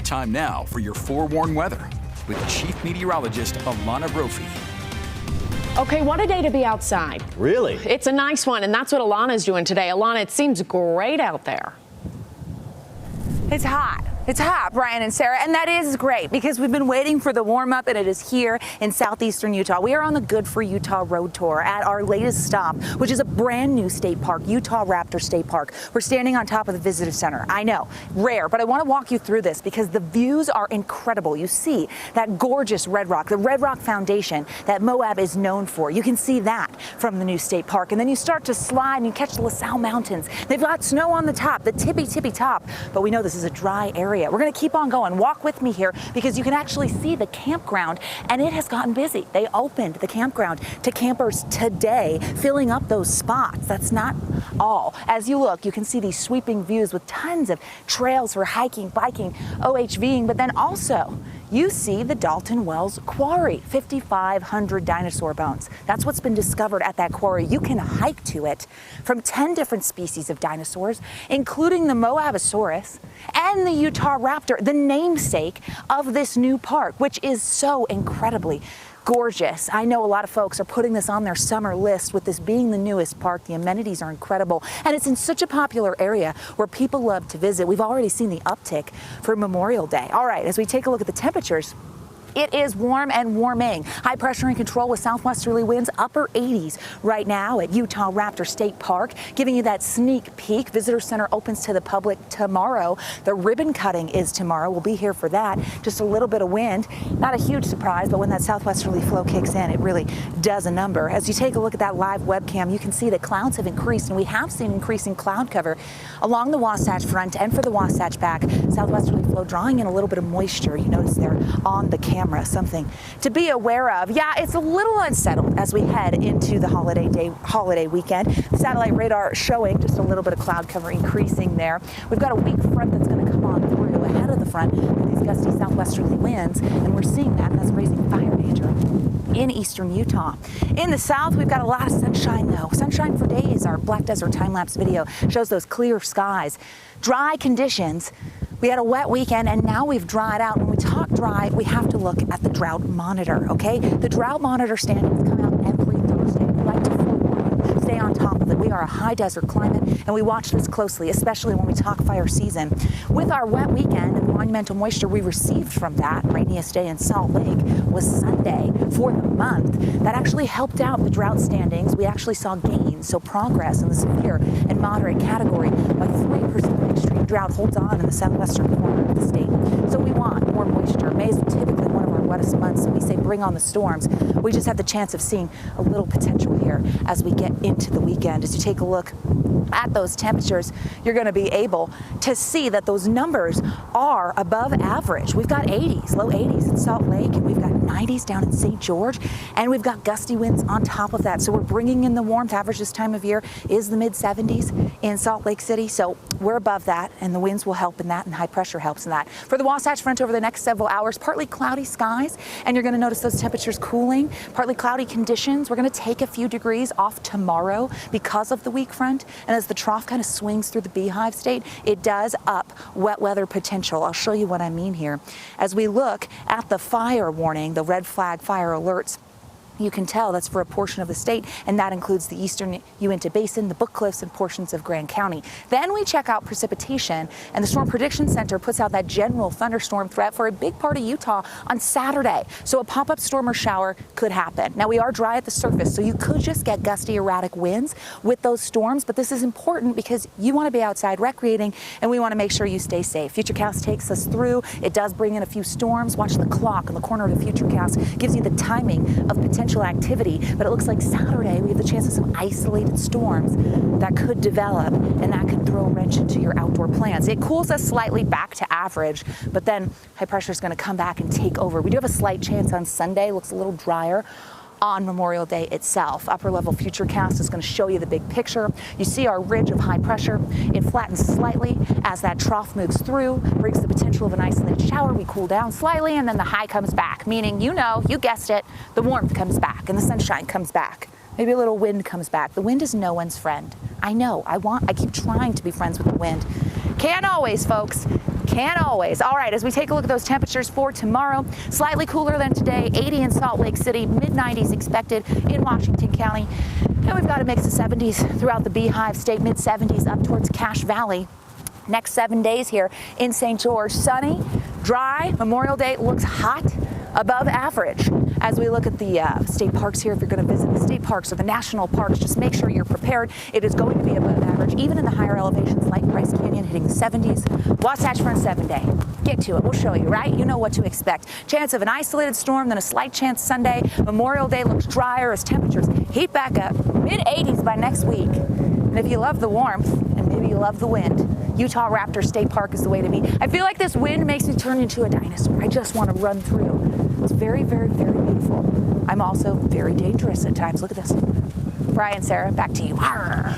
Time now for your forewarned weather with Chief Meteorologist Alana Brophy. Okay, what a day to be outside. Really? It's a nice one, and that's what Alana's doing today. Alana, it seems great out there. It's hot. It's hot, Brian and Sarah, and that is great because we've been waiting for the warm-up, and it is here in southeastern Utah. We are on the Good for Utah Road Tour at our latest stop, which is a brand new state park, Utah Raptor State Park. We're standing on top of the visitor center. I know, rare, but I want to walk you through this because the views are incredible. You see that gorgeous red rock, the red rock foundation that Moab is known for. You can see that from the new state park, and then you start to slide and you catch the LaSalle Mountains. They've got snow on the top, the tippy top, but we know this is a dry area. We're going to keep on going. Walk with me here because you can actually see the campground, and it has gotten busy. They opened the campground to campers today, filling up those spots. That's not all. As you look, you can see these sweeping views with tons of trails for hiking, biking, OHVing, but then also you see the Dalton Wells Quarry, 5,500 dinosaur bones. That's what's been discovered at that quarry. You can hike to it from 10 different species of dinosaurs, including the Moabosaurus and the Utah Raptor, the namesake of this new park, which is so incredibly gorgeous. I know a lot of folks are putting this on their summer list with this being the newest park. The amenities are incredible, and it's in such a popular area where people love to visit. We've already seen the uptick for Memorial Day. All right, as we take a look at the temperatures, it is warm and warming. High pressure in control with southwesterly winds, upper 80s right now at Utah Raptor State Park, giving you that sneak peek. Visitor Center opens to the public tomorrow. The ribbon cutting is tomorrow. We'll be here for that. Just a little bit of wind. Not a huge surprise, but when that southwesterly flow kicks in, it really does a number. As you take a look at that live webcam, you can see that clouds have increased, and we have seen increasing cloud cover along the Wasatch Front and for the Wasatch back. Southwesterly flow drawing in a little bit of moisture. You notice there on the camera. Something to be aware of. Yeah, it's a little unsettled as we head into the holiday weekend. The satellite radar showing just a little bit of cloud cover increasing there. We've got a weak front that's going to come on through ahead of the front with these gusty southwesterly winds, and we're seeing that, and that's raising fire danger in eastern Utah. In the south, we've got a lot of sunshine though. Sunshine for days. Our Black Desert time-lapse video shows those clear skies. Dry conditions. We had a wet weekend, and now we've dried out. When we talk dry, we have to look at the drought monitor, okay? The drought monitor standings come out every Thursday. We like to forewarn you, stay on top of it. We are a high desert climate, and we watch this closely, especially when we talk fire season. With our wet weekend and the monumental moisture we received from that, rainiest day in Salt Lake was Sunday for the month. That actually helped out the drought standings. We actually saw gains, so progress in the severe and moderate category, but 3% extreme drought holds on in the southwestern corner of the state. So we want more moisture. May is typically one of our wettest months, and we say bring on the storms. We just have the chance of seeing a little potential here as we get into the weekend. As you take a look at those temperatures, you're going to be able to see that those numbers are above average. We've got 80s, low 80s in Salt Lake, and we've got 90s down in St. George, and we've got gusty winds on top of that. So we're bringing in the warmth. Average this time of year is the mid 70s in Salt Lake City. So we're above that, and the winds will help in that, and high pressure helps in that. For the Wasatch Front over the next several hours, partly cloudy skies, and you're going to notice those temperatures cooling. Partly cloudy conditions. We're going to take a few degrees off tomorrow because of the weak front, and as the trough kind of swings through the Beehive State, it does up wet weather potential. I'll show you what I mean here. As we look at the fire warning, the red flag fire alerts, you can tell that's for a portion of the state, and that includes the eastern Uinta Basin, the Book Cliffs, and portions of Grand County. Then we check out precipitation, and the Storm Prediction Center puts out that general thunderstorm threat for a big part of Utah on Saturday. So a pop-up storm or shower could happen. Now, we are dry at the surface, so you could just get gusty, erratic winds with those storms, but this is important because you want to be outside recreating, and we want to make sure you stay safe. Futurecast takes us through. It does bring in a few storms. Watch the clock in the corner of the Futurecast. Gives you the timing of potential activity, but it looks like Saturday we have the chance of some isolated storms that could develop, and that could throw a wrench into your outdoor plans. It cools us slightly back to average, but then high pressure is going to come back and take over. We do have a slight chance on Sunday. Looks a little drier on Memorial Day itself. Upper level Futurecast is going to show you the big picture. You see our ridge of high pressure. It flattens slightly as that trough moves through, brings the potential of an isolated shower. We cool down slightly, and then the high comes back, meaning, you know, you guessed it, the warmth comes back and the sunshine comes back. Maybe a little wind comes back. The wind is no one's friend. I know. I keep trying to be friends with the wind. Can't always, folks. Can always. All right, as we take a look at those temperatures for tomorrow, slightly cooler than today, 80 in Salt Lake City, mid-90s expected in Washington County. And we've got a mix of 70s throughout the Beehive State, mid-70s up towards Cache Valley. Next 7 days here in St. George, sunny, dry. Memorial Day looks hot, above average. As we look at the state parks here, if you're going to visit the state parks or the national parks, just make sure you're prepared. It is going to be above average, even in the higher elevations like Bryce Canyon hitting the 70s. Wasatch Front 7-day. Get to it. We'll show you, right? You know what to expect. Chance of an isolated storm, then a slight chance Sunday. Memorial Day looks drier as temperatures heat back up. Mid-80s by next week. And if you love the warmth and maybe you love the wind, Utah Raptor State Park is the way to be. I feel like this wind makes me turn into a dinosaur. I just want to run through. It's very, very, very beautiful. I'm also very dangerous at times. Look at this. Brian, Sarah, back to you. Arr.